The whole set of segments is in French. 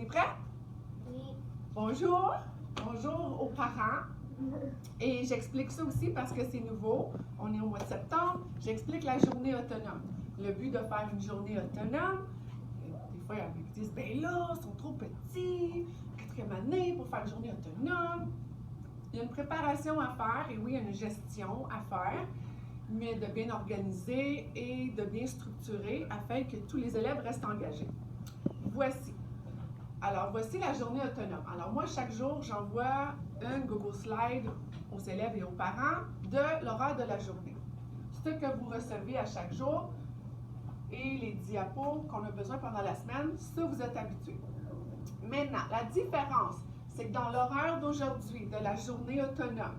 prêt? Oui. Bonjour. Bonjour aux parents. Et j'explique ça aussi parce que c'est nouveau. On est au mois de septembre. J'explique la journée autonome. Le but de faire une journée autonome, des fois, ils disent, ben là, ils sont trop petits, 4e année pour faire une journée autonome. Il y a une préparation à faire et oui, il y a une gestion à faire, mais de bien organiser et de bien structurer afin que tous les élèves restent engagés. Voici. Alors, voici la journée autonome. Alors, moi, chaque jour, j'envoie un Google Slide aux élèves et aux parents de l'horaire de la journée. Ce que vous recevez à chaque jour et les diapos qu'on a besoin pendant la semaine, ça, vous êtes habitués. Maintenant, la différence, c'est que dans l'horaire d'aujourd'hui, de la journée autonome,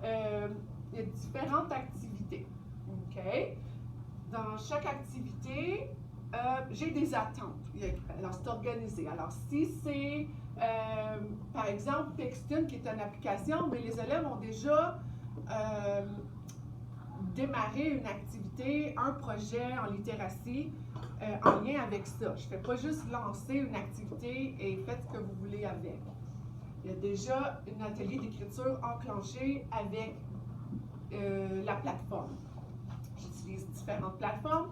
il y a différentes activités. OK? Dans chaque activité, j'ai des attentes. Alors, c'est organisé. Alors, si c'est, par exemple, Pixton, qui est une application, mais les élèves ont déjà démarré une activité, un projet en littératie en lien avec ça. Je ne fais pas juste lancer une activité et faites ce que vous voulez avec. Il y a déjà un atelier d'écriture enclenché avec la plateforme. J'utilise différentes plateformes.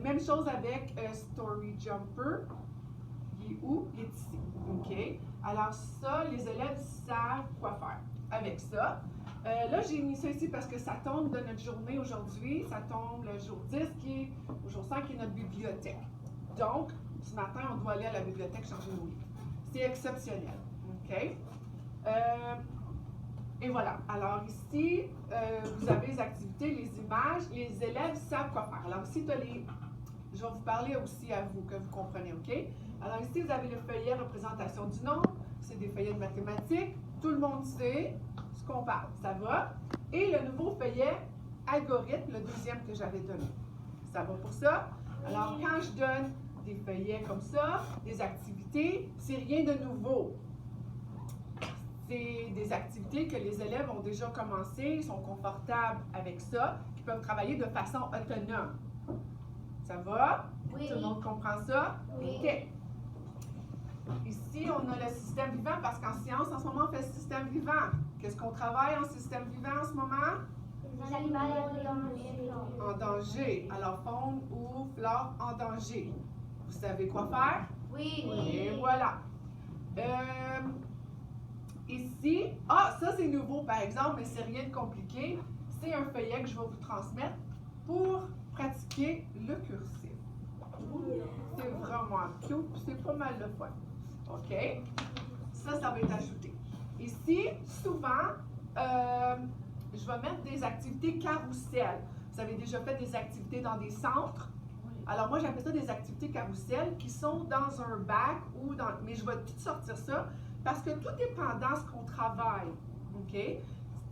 Même chose avec Story Jumper. Il est où? Il est ici. OK? Alors ça, les élèves savent quoi faire avec ça. Là, j'ai mis ça ici parce que ça tombe de notre journée aujourd'hui. Ça tombe le jour 10, au jour 5, qui est notre bibliothèque. Donc, ce matin, on doit aller à la bibliothèque changer nos livres. C'est exceptionnel. OK? Et voilà. Alors ici, vous avez les activités, les images. Les élèves savent quoi faire. Alors ici, je vais vous parler aussi à vous, que vous comprenez, OK? Alors ici, vous avez le feuillet représentation du nombre. C'est des feuillets de mathématiques. Tout le monde sait ce qu'on parle. Ça va? Et le nouveau feuillet algorithme, le deuxième que j'avais donné. Ça va pour ça? Alors, quand je donne des feuillets comme ça, des activités, c'est rien de nouveau. C'est des activités que les élèves ont déjà commencé, sont confortables avec ça, qui peuvent travailler de façon autonome. Ça va? Oui. Tout le monde comprend ça? Oui. OK. Ici, on a le système vivant parce qu'en science, en ce moment, on fait le système vivant. Qu'est-ce qu'on travaille en système vivant en ce moment? Les animaux en danger. En danger. Alors, faune ou flore en danger. Vous savez quoi faire? Oui. Et voilà. Ici, ça c'est nouveau par exemple, mais c'est rien de compliqué. C'est un feuillet que je vais vous transmettre pour pratiquer le cursif. C'est vraiment cute, c'est pas mal de fun. OK? Ça va être ajouté. Ici, souvent, je vais mettre des activités carrousel. Vous avez déjà fait des activités dans des centres? Alors moi, j'appelle ça des activités carrousel qui sont dans un bac ou dans... Mais je vais tout sortir ça parce que tout dépendant ce qu'on travaille, OK?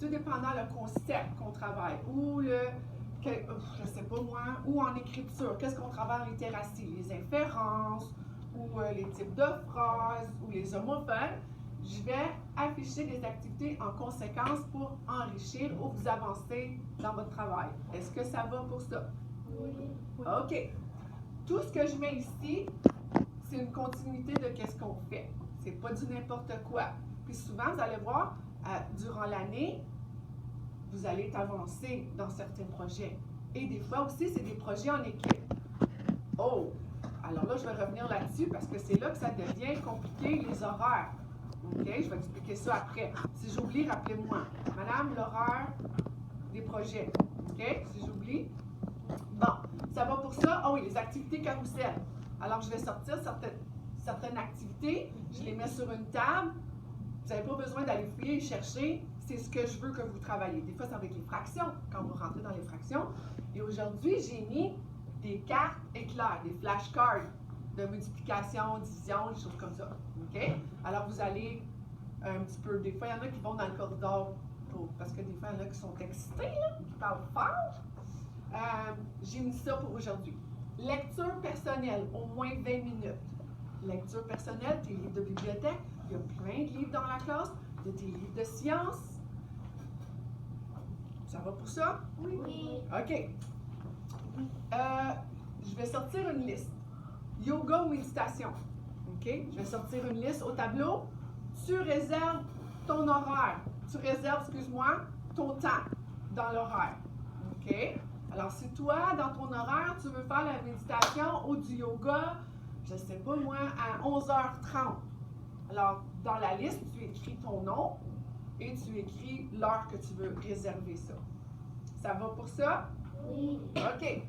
Tout dépendant le concept qu'on travaille ou je sais pas moi, ou en écriture, qu'est-ce qu'on travaille en littératie? Les inférences ou les types de phrases ou les homophones. Je vais afficher des activités en conséquence pour enrichir ou vous avancer dans votre travail. Est-ce que ça va pour ça? Oui. OK. Tout ce que je mets ici, c'est une continuité de qu'est-ce qu'on fait. C'est pas du n'importe quoi. Puis souvent, vous allez voir, durant l'année, vous allez avancer dans certains projets. Et des fois aussi, c'est des projets en équipe. Oh! Alors là, je vais revenir là-dessus parce que c'est là que ça devient compliqué, les horaires. OK? Je vais expliquer ça après. Si j'oublie, rappelez-moi. Madame, l'horaire des projets. OK? Si j'oublie. Bon, ça va pour ça. Ah oui, les activités carrousel. Alors, je vais sortir certaines activités. Je les mets sur une table. Vous n'avez pas besoin d'aller fouiller et chercher. C'est ce que je veux que vous travaillez. Des fois, c'est avec les fractions, quand vous rentrez dans les fractions. Et aujourd'hui, j'ai mis des cartes éclairs, des flashcards de multiplication, division, des choses comme ça. OK? Alors, vous allez un petit peu... Des fois, il y en a qui vont dans le corridor parce que des fois, il y en a qui sont excités, là, qui parlent fort. J'ai mis ça pour aujourd'hui. Lecture personnelle, au moins 20 minutes. Lecture personnelle, tes livres de bibliothèque. Il y a plein de livres dans la classe. Il y a tes livres de sciences. Ça va pour ça? Oui. OK. Je vais sortir une liste. Yoga ou méditation. OK? OK? Je vais sortir une liste au tableau. Tu réserves ton horaire. Tu réserves, excuse-moi, ton temps dans l'horaire. OK? Alors, si toi, dans ton horaire, tu veux faire la méditation ou du yoga, je ne sais pas moi, à 11h30. Alors, dans la liste, tu écris ton nom et tu écris l'heure que tu veux réserver ça. Ça va pour ça? Oui. OK.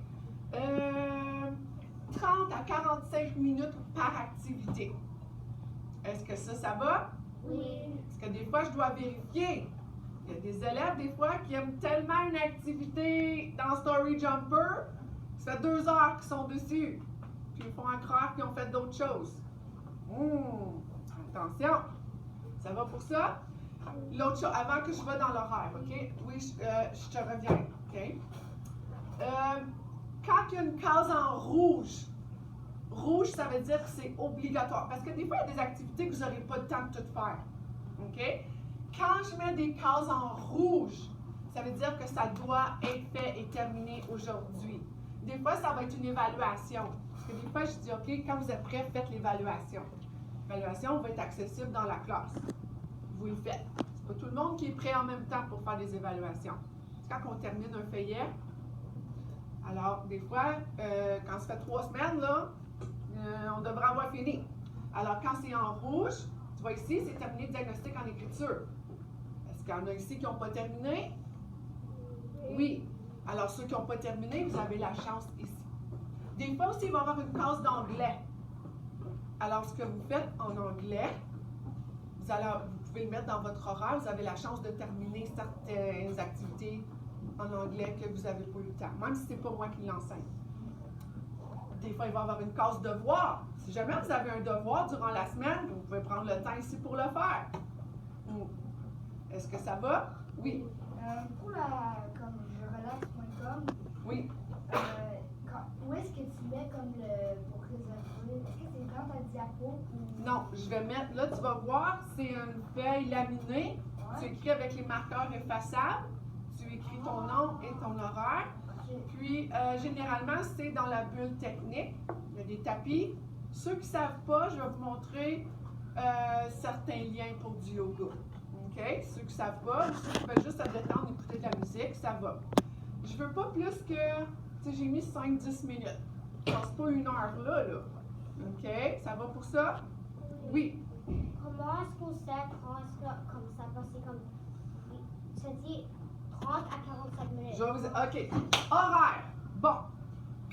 30 à 45 minutes par activité. Est-ce que ça va? Oui. Parce que des fois, je dois vérifier. Il y a des élèves, des fois, qui aiment tellement une activité dans Story Jumper, ça fait 2 heures qu'ils sont dessus. Puis ils font croire qu'ils ont fait d'autres choses. Attention. Ça va pour ça? L'autre chose, avant que je vais dans l'horaire, OK? Oui, je te reviens, OK? Quand il y a une case en rouge, rouge, ça veut dire que c'est obligatoire. Parce que des fois, il y a des activités que vous n'aurez pas le temps de tout faire. OK? Quand je mets des cases en rouge, ça veut dire que ça doit être fait et terminé aujourd'hui. Des fois, ça va être une évaluation. Parce que des fois, je dis, OK, quand vous êtes prêts, faites l'évaluation. L'évaluation va être accessible dans la classe. Vous le faites. C'est pas tout le monde qui est prêt en même temps pour faire des évaluations. C'est quand on termine un feuillet. Alors, des fois, quand ça fait 3 semaines, là, on devrait avoir fini. Alors, quand c'est en rouge, tu vois ici, c'est terminé le diagnostic en écriture. Est-ce qu'il y en a ici qui n'ont pas terminé? Oui. Alors, ceux qui n'ont pas terminé, vous avez la chance ici. Des fois aussi, il va y avoir une case d'anglais. Alors, ce que vous faites en anglais, vous pouvez le mettre dans votre horaire. Vous avez la chance de terminer certaines activités en anglais que vous n'avez pas eu le temps, même si ce n'est pas moi qui l'enseigne. Des fois, il va y avoir une case devoir. Si jamais vous avez un devoir durant la semaine, vous pouvez prendre le temps ici pour le faire. Est-ce que ça va? Oui. Pour comme jerelax.com, Oui. où est-ce que tu mets comme pour réserver? Est-ce que c'est dans ta diapo ou... Non, je vais mettre, là tu vas voir, c'est une feuille laminée. Ouais. Tu écris avec les marqueurs effaçables. Tu écris ton nom et ton horaire. Ok. Puis, généralement, c'est dans la bulle technique. Il y a des tapis. Ceux qui ne savent pas, je vais vous montrer certains liens pour du yoga. OK? Ceux qui ne savent pas, ceux qui veulent juste se détendre, écouter de la musique, ça va. Je ne veux pas plus que, tu sais, j'ai mis 5-10 minutes. Je ne passe pas 1 heure là. OK? Ça va pour ça? Oui. Comment est-ce qu'on sait comme ça passer comme... Ça dit 30 à 45 minutes. Je vais vous... OK. Horaire. Bon.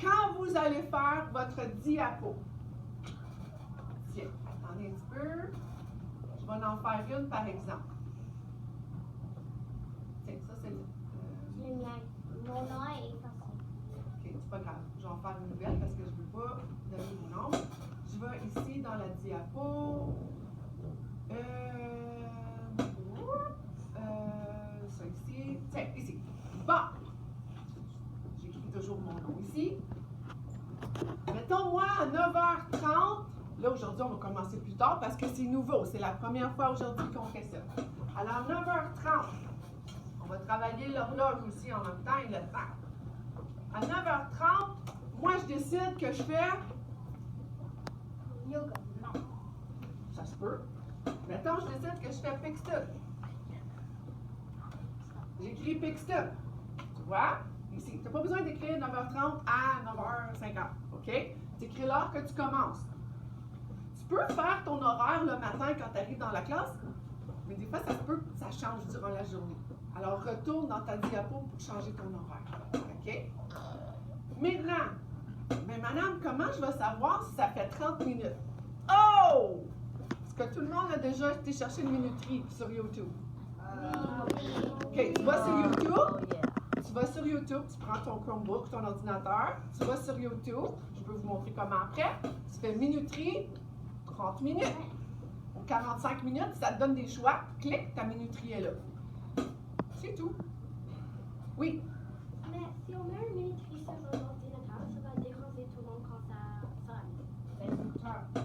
Quand vous allez faire votre diapo, tiens, attendez un petit peu. Je vais en faire une par exemple. Tiens, ça c'est... Le mien. Mon nom est facile. OK, c'est pas grave. Je vais en faire une nouvelle parce que je ne veux pas donner mon nom. Je vais ici dans la diapo. Ça ici. Tiens, ici. Bon. J'écris toujours mon nom ici. Mettons, moi, à 9h30, là, aujourd'hui, on va commencer plus tard parce que c'est nouveau. C'est la première fois aujourd'hui qu'on fait ça. Alors, 9h30, on va travailler l'horloge aussi en même temps et le temps. À 9h30, moi, je décide que je fais... Yoga. Non. Ça se peut. Mettons, je décide que je fais pick-step. J'écris pick-step. Tu vois? Ici. Tu n'as pas besoin d'écrire 9h30 à 9h50. OK? Tu écris l'heure que tu commences. Tu peux faire ton horaire le matin quand tu arrives dans la classe, mais des fois, ça se peut que ça change durant la journée. Alors, retourne dans ta diapo pour changer ton horaire. OK? Maintenant, mais madame, comment je vais savoir si ça fait 30 minutes? Oh! Est-ce que tout le monde a déjà été chercher une minuterie sur YouTube? OK, tu vas sur YouTube. Tu vas sur YouTube, tu prends ton Chromebook, ton ordinateur, tu vas sur YouTube, je peux vous montrer comment après. Tu fais minuterie, 30 minutes, ou 45 minutes, ça te donne des choix. Clique, ta minuterie est là. C'est tout. Oui. Mais si on met une minuterie sur l'ordinateur, ça va déranger tout le monde quand ça fait.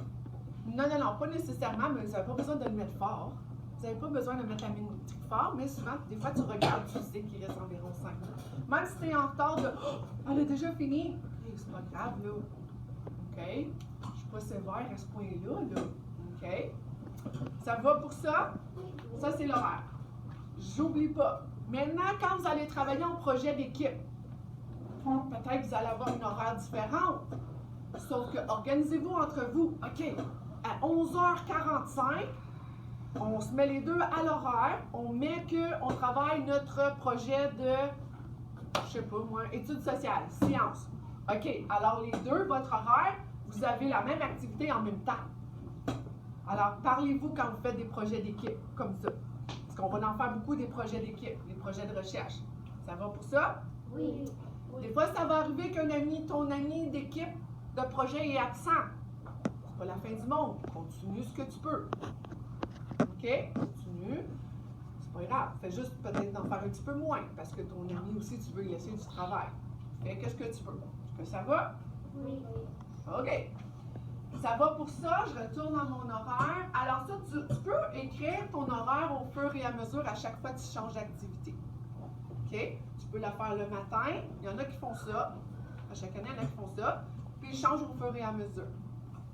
Non, pas nécessairement, mais vous n'avez pas besoin de le mettre fort. Vous n'avez pas besoin de mettre la minuterie fort, mais souvent, des fois, tu regardes, tu sais qu'il reste environ 5 minutes. Même si tu es en retard de « Oh, elle a déjà fini! » C'est pas grave, là. OK? Je suis pas sévère à ce point-là, là. OK? Ça va pour ça? Ça, c'est l'horaire. J'oublie pas. Maintenant, quand vous allez travailler en projet d'équipe, peut-être que vous allez avoir une horaire différente. Sauf que organisez-vous entre vous. OK, à 11h45, on se met les deux à l'horaire. On met qu'on travaille notre projet de, je sais pas moi, études sociales, sciences. OK, alors les deux, votre horaire, vous avez la même activité en même temps. Alors, parlez-vous quand vous faites des projets d'équipe comme ça. Parce qu'on va en faire beaucoup des projets d'équipe, des projets de recherche. Ça va pour ça? Oui. Des fois, ça va arriver qu'un ami, ton ami d'équipe de projet est absent. C'est pas la fin du monde. Continue ce que tu peux. OK? Continue. C'est pas grave. Fais juste peut-être d'en faire un petit peu moins parce que ton ami aussi, tu veux lui laisser du travail. Fais qu'est-ce que tu peux. Est-ce que ça va? Oui. OK. Ça va pour ça, je retourne à mon horaire. Alors ça, tu peux écrire ton horaire au fur et à mesure à chaque fois que tu changes d'activité. OK? Tu peux la faire le matin. Il y en a qui font ça. À chaque année, il y en a qui font ça. Puis ils changent au fur et à mesure.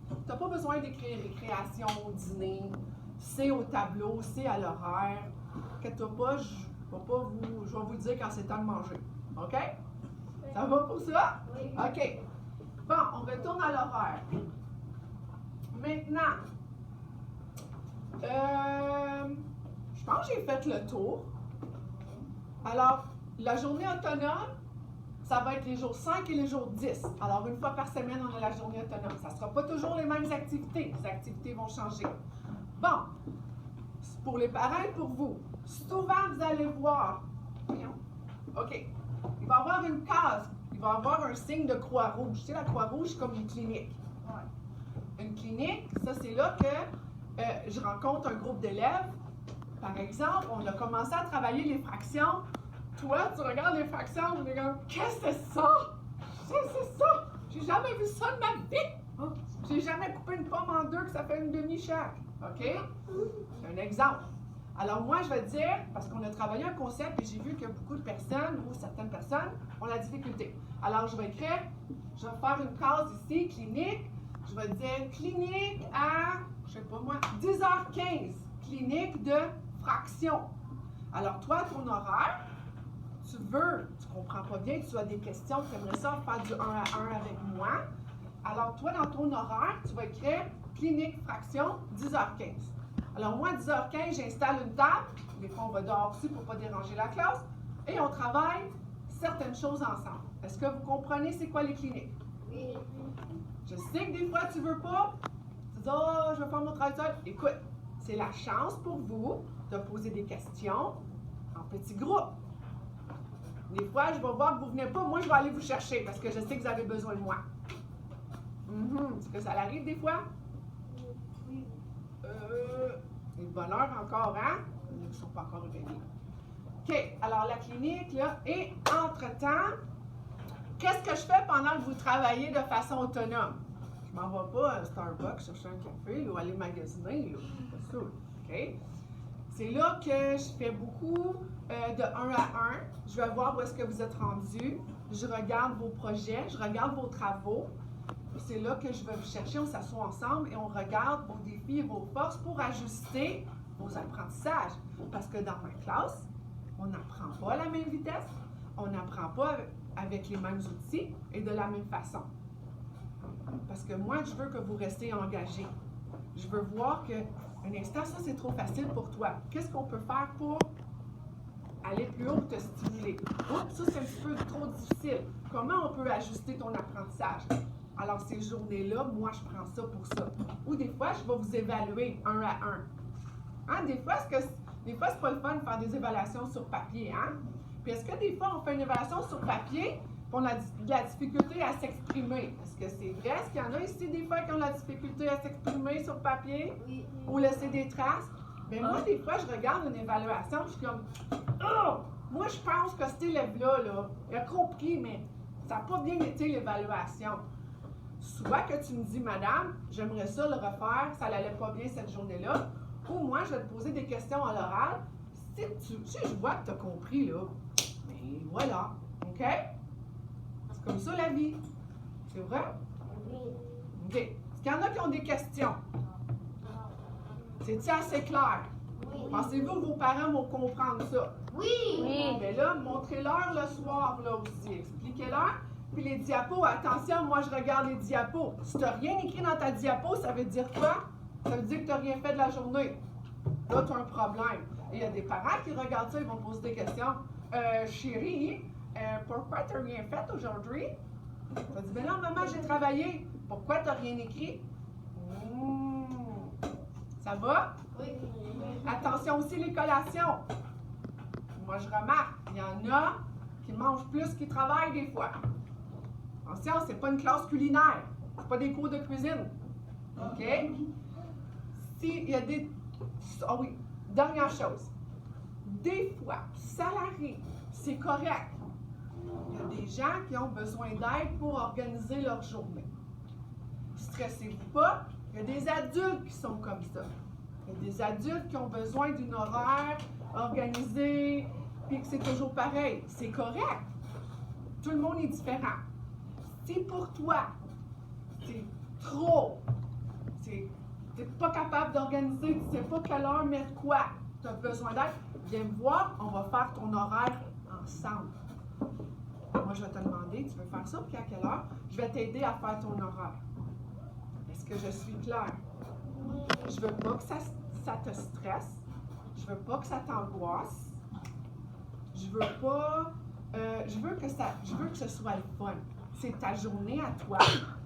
Tu n'as pas besoin d'écrire récréation, dîner. C'est au tableau, c'est à l'horaire. Inquiète-toi pas, je vais vous le dire quand c'est temps de manger. OK? Ça va pour ça? Oui. OK. Bon, on retourne à l'horaire. Maintenant, je pense que j'ai fait le tour. Alors, la journée autonome, ça va être les jours 5 et les jours 10. Alors, une fois par semaine, on a la journée autonome. Ça ne sera pas toujours les mêmes activités. Les activités vont changer. Bon, pour les parents et pour vous, souvent, vous allez voir, OK, il va y avoir une case, il va y avoir un signe de croix rouge. Tu sais, la croix rouge, c'est comme une clinique. Une clinique, ça, c'est là que je rencontre un groupe d'élèves. Par exemple, on a commencé à travailler les fractions. Toi, tu regardes les fractions, on est comme, qu'est-ce que c'est ça? C'est ça! J'ai jamais vu ça de ma vie! J'ai jamais coupé une pomme en deux, que ça fait une demi chaque. OK? C'est un exemple. Alors, moi, je vais te dire, parce qu'on a travaillé un concept et j'ai vu que beaucoup de personnes, ou certaines personnes, ont la difficulté. Alors, je vais écrire, je vais faire une case ici, clinique. Je vais dire clinique à, je sais pas moi, 10h15. Clinique de fraction. Alors, toi, ton horaire, tu comprends pas bien, tu as des questions, tu aimerais ça faire du 1 à 1 avec moi. Alors, toi, dans ton horaire, tu vas écrire clinique fraction 10h15. Alors, moi, 10h15, j'installe une table. Des fois, on va dehors aussi pour ne pas déranger la classe. Et on travaille certaines choses ensemble. Est-ce que vous comprenez c'est quoi les cliniques? Oui. Je sais que des fois, tu veux pas. Tu dis, oh, je vais faire mon travail seul. Écoute, c'est la chance pour vous de poser des questions en petits groupes. Des fois, je vais voir que vous ne venez pas. Moi, je vais aller vous chercher parce que je sais que vous avez besoin de moi. Est-ce que ça arrive des fois? Oui. Et de bonne heure encore, hein? Il y en a qui ne sont pas encore réveillés. OK, alors la clinique, là, et entre-temps, qu'est-ce que je fais pendant que vous travaillez de façon autonome? Je m'en vais pas à Starbucks chercher un café là, ou aller magasiner, là. C'est ça, OK? C'est là que je fais beaucoup de 1 à 1. Je vais voir où est-ce que vous êtes rendus. Je regarde vos projets, je regarde vos travaux. C'est là que je vais vous chercher, on s'assoit ensemble et on regarde vos défis et vos forces pour ajuster vos apprentissages. Parce que dans ma classe, on n'apprend pas à la même vitesse, on n'apprend pas avec les mêmes outils et de la même façon. Parce que moi, je veux que vous restez engagés. Je veux voir que, un instant, ça c'est trop facile pour toi. Qu'est-ce qu'on peut faire pour aller plus haut, te stimuler? Oups, ça c'est un petit peu trop difficile. Comment on peut ajuster ton apprentissage? Alors, ces journées-là, moi, je prends ça pour ça. Ou des fois, je vais vous évaluer 1 à 1. Hein? Des fois, c'est pas le fun de faire des évaluations sur papier. Hein? Puis, est-ce que des fois, on fait une évaluation sur papier puis on a de la difficulté à s'exprimer? Est-ce que c'est vrai? Est-ce qu'il y en a ici, des fois, qui ont de la difficulté à s'exprimer sur papier? Oui. Ou laisser des traces? Bien, moi, des fois, je regarde une évaluation puis je suis comme, oh! Moi, je pense que cet élève-là, là, il a compris, mais ça n'a pas bien été l'évaluation. Soit que tu me dis, madame, j'aimerais ça le refaire, ça n'allait pas bien cette journée-là, ou moi, je vais te poser des questions à l'oral. Si je vois que tu as compris, là, mais voilà, OK? C'est comme ça la vie. C'est vrai? Oui. OK. qu'il y en a qui ont des questions? C'est-tu assez clair? Oui. Pensez-vous que vos parents vont comprendre ça? Oui. Oui. Mais là, montrez-leur le soir, là aussi. Expliquez-leur. Puis les diapos, attention, moi je regarde les diapos. Si tu n'as rien écrit dans ta diapo, ça veut dire quoi? Ça veut dire que tu n'as rien fait de la journée. Là, tu as un problème. Et il y a des parents qui regardent ça, ils vont poser des questions. Chérie, pourquoi tu n'as rien fait aujourd'hui? Tu dis, ben non, maman, j'ai travaillé. Pourquoi tu n'as rien écrit? Ça va? Oui. Attention aussi les collations. Moi, je remarque, il y en a qui mangent plus qu'ils travaillent des fois. Attention, c'est pas une classe culinaire. C'est pas des cours de cuisine. OK? S'il y a des... Ah oui, dernière chose. Des fois, salariés, c'est correct. Il y a des gens qui ont besoin d'aide pour organiser leur journée. Stressez-vous pas, il y a des adultes qui sont comme ça. Il y a des adultes qui ont besoin d'une horaire organisée, puis que c'est toujours pareil. C'est correct. Tout le monde est différent. Si pour toi, c'est trop, tu n'es pas capable d'organiser, tu ne sais pas quelle heure mettre quoi, tu as besoin d'aide, viens me voir, on va faire ton horaire ensemble. Moi, je vais te demander, tu veux faire ça, puis à quelle heure? Je vais t'aider à faire ton horaire. Est-ce que je suis claire? Je veux pas que ça te stresse. Je veux pas que ça t'angoisse. Je veux pas... je veux que ce soit le fun. C'est ta journée à toi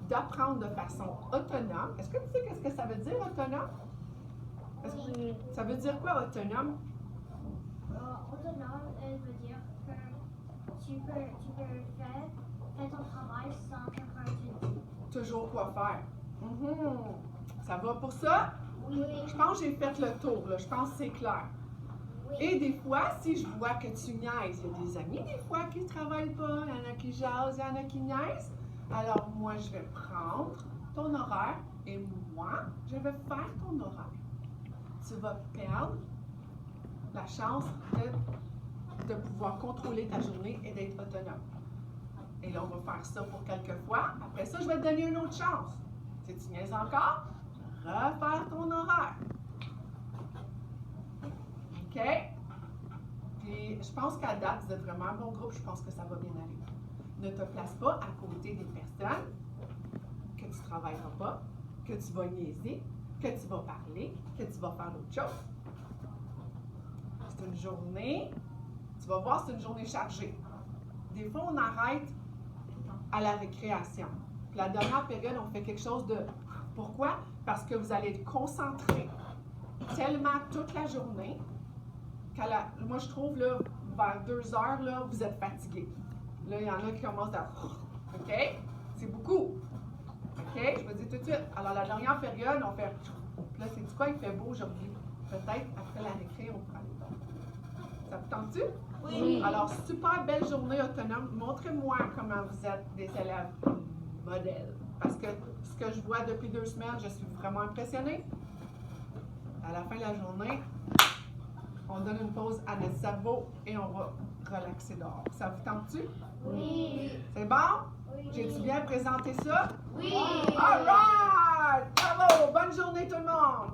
d'apprendre de façon autonome. Est-ce que tu sais qu'est-ce que ça veut dire, autonome? Ça veut dire quoi, autonome? Autonome, elle veut dire que tu peux faire ton travail sans quelqu'un te dire. Toujours quoi faire. Ça va pour ça? Oui. Je pense que j'ai fait le tour, là. Je pense que c'est clair. Oui. Et des fois, si je vois que tu niaises, il y a des amis des fois qui ne travaillent pas, il y en a qui jasent, il y en a qui niaisent. Alors moi, je vais prendre ton horaire et moi, je vais faire ton horaire. Tu vas perdre la chance de pouvoir contrôler ta journée et d'être autonome. Et là, on va faire ça pour quelques fois. Après ça, je vais te donner une autre chance. Si tu niaises encore, refaire ton horaire. OK? Puis, je pense qu'à date, vous êtes vraiment un bon groupe. Je pense que ça va bien aller. Ne te place pas à côté des personnes que tu ne travailleras pas, que tu vas niaiser, que tu vas parler, que tu vas faire autre chose. C'est une journée, tu vas voir, c'est une journée chargée. Des fois, on arrête à la récréation. Puis la dernière période, on fait quelque chose de... Pourquoi? Parce que vous allez être concentrés tellement toute la journée moi, je trouve, là, vers 2 heures, là, vous êtes fatigués. Là, il y en a qui commencent à... OK? C'est beaucoup. OK? Je vous dis tout de suite. Alors, la dernière période, on fait... Puis là, c'est quoi? Il fait beau aujourd'hui. Peut-être, après la récré, on prend les temps. Ça vous tente-tu? Oui. Alors, super belle journée autonome. Montrez-moi comment vous êtes des élèves modèles. Parce que ce que je vois depuis 2 semaines, je suis vraiment impressionnée. À la fin de la journée, on donne une pause à notre cerveau et on va relaxer dehors. Ça vous tente-tu? Oui. C'est bon? Oui. J'ai-tu bien présenté ça? Oui. All right! Bravo! Bonne journée tout le monde!